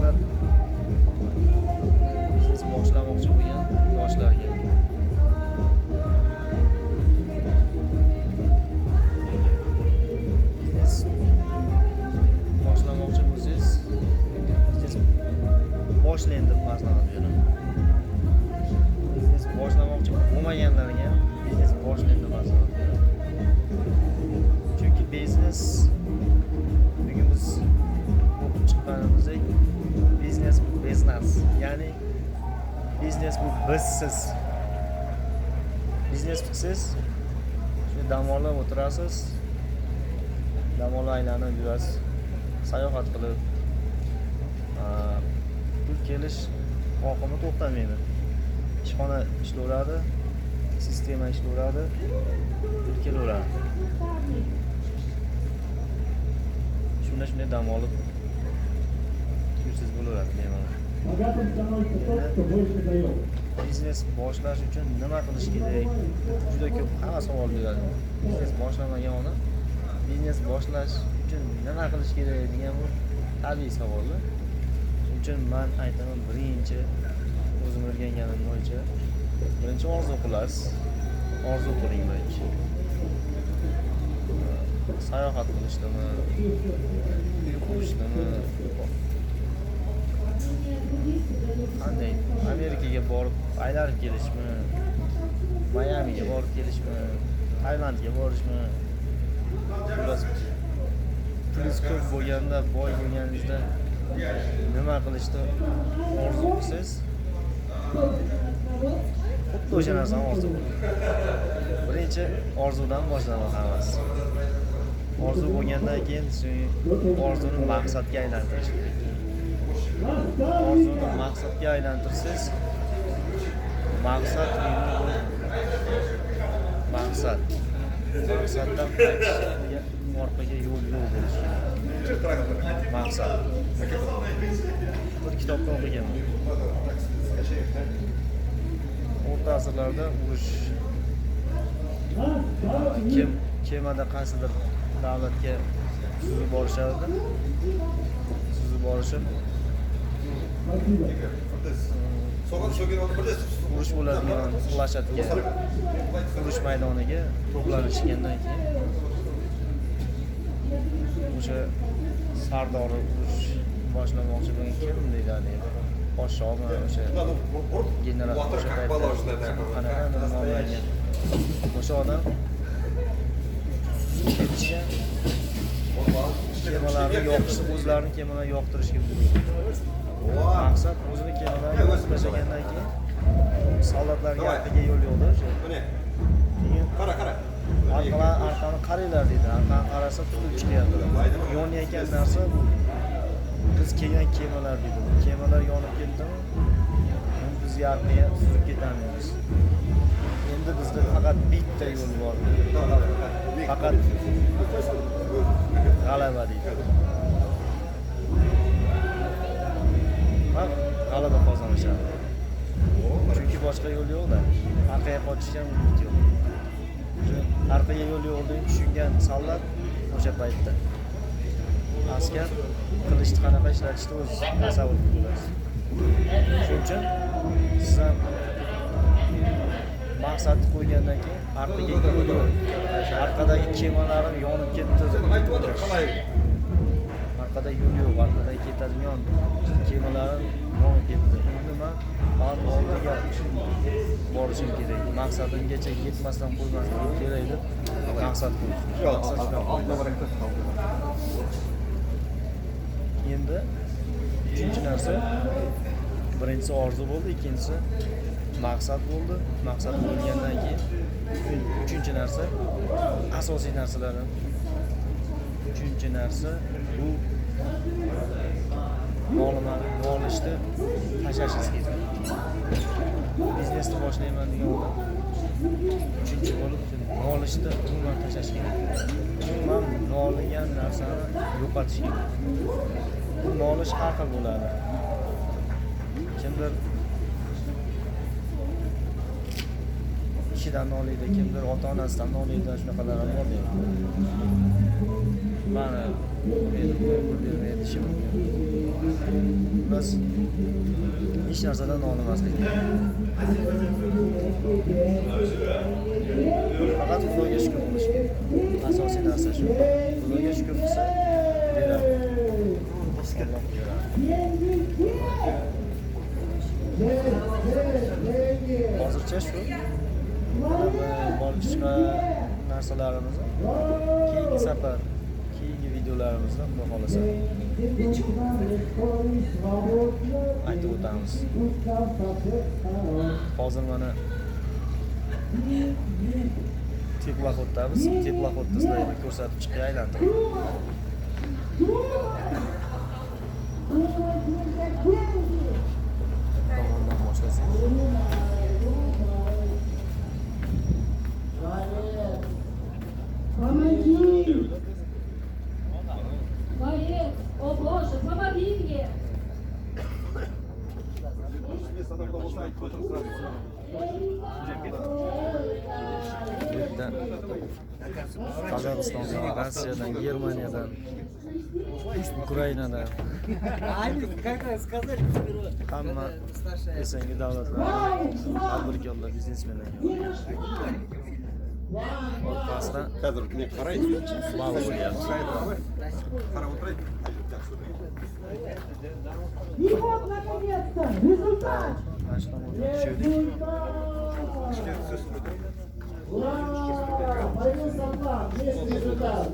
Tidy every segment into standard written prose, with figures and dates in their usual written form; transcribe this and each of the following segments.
maqsad biznes boshlamoqchi bo'lgan yoshlarga biznes boshlamoqchi bo'lsangiz biznes boshlang deb maslahat beraman. Biznes boshlamoqchi bo'lmaganlarga biznes boshlang deb maslahat beraman. Chunki biznes bugun biz o'qib chiqqanimizdek biznes bu biznes, ya'ni biznes bu bizsiz. Biznes qilsangiz shu dam olib o'tirasiz, dam olib aylanib yurasiz, sayohat qilib pul kelish oqimi to'xtamaydi. Ishxona ishlayveradi, sistema ishlayveradi, pul kelaveradi. Shunday dam olib yursiz bo'laveradi bemalol. Biznes boshlash uchun nima qilish kerak? Juda ko'p hamma savol beradi. Biznes boshlamagan odam biznes boshlash uchun nima qilish kerak degan bu tabiiy savollar. Shuning uchun men aytaman, birinchi o'zim o'rganganim bo'yicha birinchi orzu qilasiz. Orzu qiling birinchi. Sayohat qilishdimi, uy qurishdimi, qanday Amerikaga borib aylanib kelishmi, Mayamiga borib kelishmi, Taylandga borishmi, pulingiz ko'p bo'lganda, boy bo'lganingizda nima qilishni orzu qilsangiz, xuddi o'sha narsani orzu qiling. Birinchi orzudan boshlanadi hammasi. Orzu bo'lgandan keyin orzuni maqsadga aylantirish kerak. Orzuni maqsadga aylantirsangiz, maqsad maqsaddan orqaga yo'l bo'lishi kerak. Maqsad. Bir kitobda o'qiganman. O'rta asrlarda urush kemada qaysidir davlatga suzib borishardi. Suzib borishib urush bo'ladigan plashatga, urush maydoniga to'planishgandan keyin o'sha sardori urush boshlamoqchi bo'lgan kim deydi, podshomi, o'sha general, o'sha paytda qanaqa nomlangan o'sha odam ketishgan, kemalarni yoqishni, o'zlarini kemalarni yoqtirishga buyurdi. Maqsad o'zini kemalarni yoqib tashlagandan keyin soldatlarga orqaga yo'l yo'ldi. Keyin arkani qaranglar deydi. Arkani qarasa tutib chiqyapti. Yonayotgan narsa biz kelgan kemalar deydi. Kemalar yonib ketdimi, biz orqaga suzib ketamiz. Endi bizda faqat bitta yo'l bor. Faqat g'alaba deydi. G'alaba qozonishadi. Chunki boshqa yo'l yo'q-da. Orqaga qochishga umid yo'q. Orqaga yo'l yo'q deb tushungan soldat o'sha paytda askar qilichni qanaqa ishlatishni o'z tasavvur qilasiz. Shuning uchun siz ham maqsadni qo'ygandan keyin orqaga yo'l yo'q. Arkadagi kemalarim yonib ketdi. Arkada yo'l yo'q, arkada ketadigan kemalarim yonib ketdi. Endi men oldiga borishim kerak. Maqsadimgacha yetmasdan qo'ymasdan kerak deb maqsad qo'yishim. Endi uchinchi narsa, birinchisi orzu bo'ldi, ikkinchisi maqsad bo'ldi. Maqsad bo'lgandan keyin uchinchi narsa, asosiy narsalar. Uchinchi narsa bu nolishni tashlashingiz kerak. Biznesni boshlayman degan odam uchinchi bo'lib nolishni umuman tashlash kerak. Umuman noligan narsani yo'qotish kerak. Bu nolish har xil bo'ladi. Kimdir ishidan noliydi, kimdir ota-onasidan noliydi, shunaqalar ham bor deydi. Mana pul bermaydi, ishim. Biz hech narsadan nolimaslik kerak. Faqat Xudoga shukur qilish kerak. Asosiy narsa shu. Xudoga shukur qilsa, beradi. Alloh beradi. Hozircha shu. Boshqa narsalarimizni keyingi safar, keyingi videolarimizda Xudo xolasa aytib o'tamiz. Hozir mana teploxoddamiz. Teploxodda sizlarga ko'rsatib chiqay aylantirib. Tomondan boshlasak. Валер, о боже, помоги мне! Yerdan Qozog'istondan, Rossiyadan, Germaniyadan, Ukrainadan hamma esengi davlatlar, tadbirkorlar, biznesmenlar. Orqasidan balo bo'lyapti. И вот, наконец-то, результат! Mana shu tomonga tushirdik. Ура! Борис Атлан, есть результат!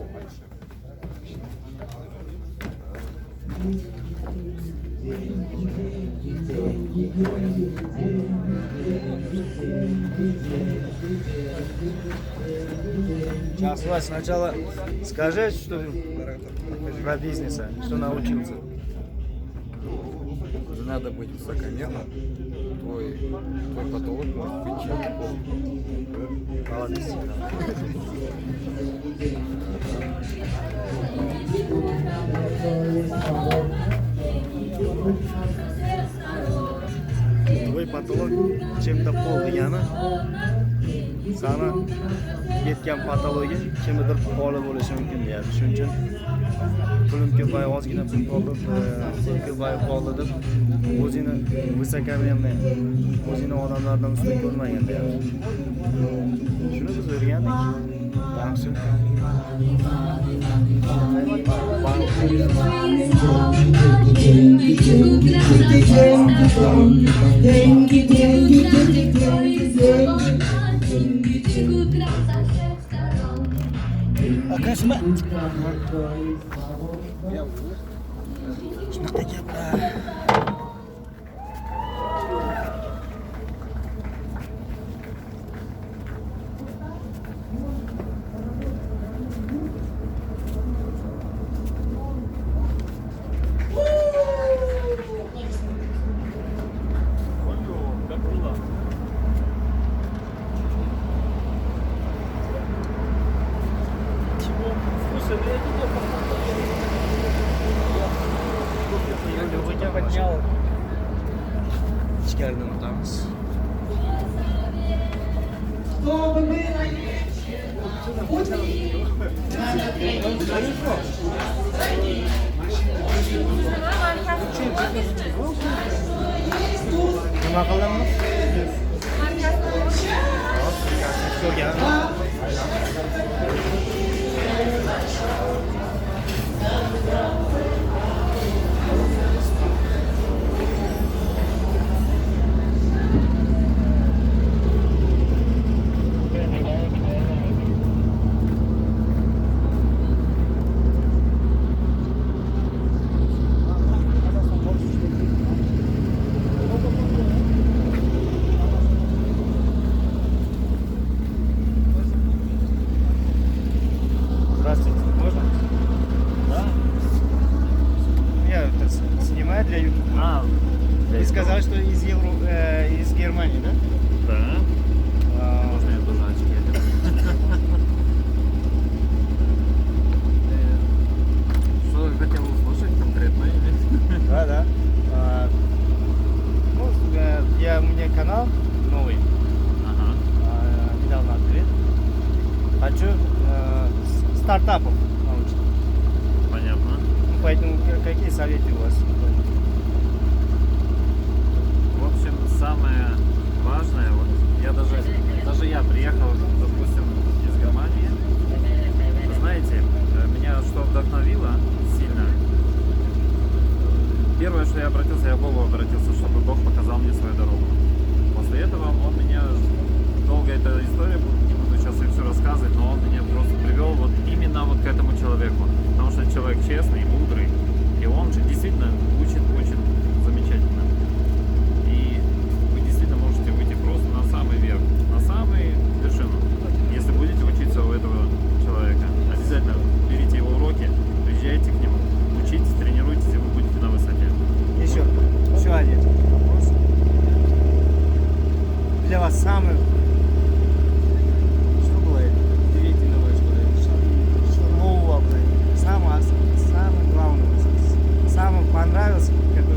Сейчас, Вась, сначала скажи, что про бизнес, что научился. Надо быть высокомерным. Твой потолок может быть чем-то. Молодец. Твой потолок чем-то pol degani sana yetgan patologiya kimnidir poli bo'lishi mumkin deyapti. Shuning uchun pulim ko'payib, ozgina pul qolib, pul ko'payib qoldi deb o'zini высокомерный, o'zini odamlardan ustun ko'rmagan deyapti. Shuni biz o'rgandik. Yaxshi. Akasma. Shunaqa gaplar. Ichkarida unutamiz. Nima qildimmi? Здравствуйте, можно? Да? Я это снимаю для YouTube. Вы сказали, что из Германии, да? Да. Можно я тоже очки? Что хотел услышать конкретно или? Да. У меня канал новый, недавно открыт. Хочу стартапов научить. Понятно. Поэтому какие советы у вас? обратился, я к Богу обратился, чтобы Бог показал мне свою дорогу. После этого он меня, долго эта история, не буду сейчас ее все рассказывать, но он меня просто привел вот именно вот к этому человеку. Потому что человек честный, мудрый, и он же действительно учит очень замечательно. И вы действительно можете выйти просто на самый верх, на самую вершину, если будете учиться у этого человека. Обязательно берите его уроки, приезжайте к нему, учитесь, тренируйтесь, и вы будете на высоте. Еще один вопрос. Для вас самый, что было удивительного, что нового, самое главное, самое понравилось, как бы,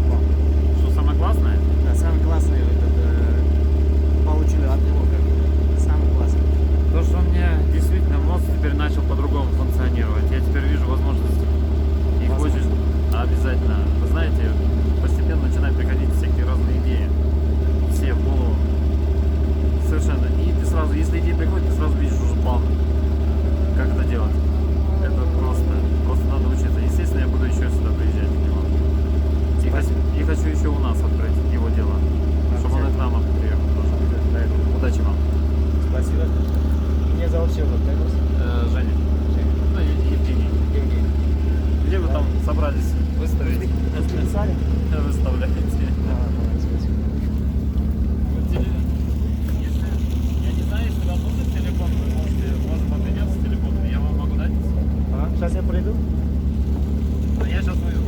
вам? Что самое классное? Да, самый классный получили от него, как бы, самый классный. То, что у меня действительно мозг теперь начал по-другому функционировать. Я теперь вижу возможности. И хочешь обязательно. Вы знаете, постепенно начинают приходить всякие разные идеи. Все в голову. Совершенно. И ты сразу, если идея приходит, ты сразу видишь уже план. Как это делать. Это просто надо учиться. Естественно, я буду еще сюда приезжать к нему. И хочу еще у нас открыть его дело. Чтобы он и к нам приехал тоже. Удачи вам. Спасибо. Меня зовут Всеволод, как вас? Женя. Ну, Евгений. Где вы там собрались выставить? Списали? Выставляете. Молодец, спасибо. Я не знаю, если вам нужен телефон, вы можем обменяться телефоном, я вам могу дать. Сейчас я приду? Но я сейчас выйду.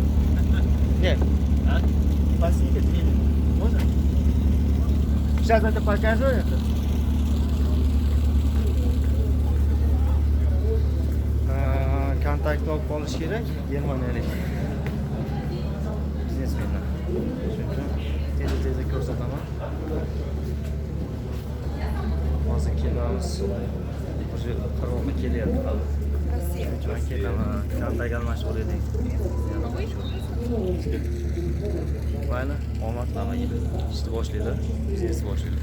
Нет. А? Спасибо, можно? Сейчас это покажу. Kontakt olib qolish kerak germaniyalik biznesmenlar. Shuning uchun tezda ko'rsataman. Hozir kelamiz. Уже qirg'oqqa kelyapti hali. Shuning uchun men ketaman. Kontakt almashib olaylik. Mayli, omad tilamayman. Ishni boshlaydi, biznesni boshlaydi.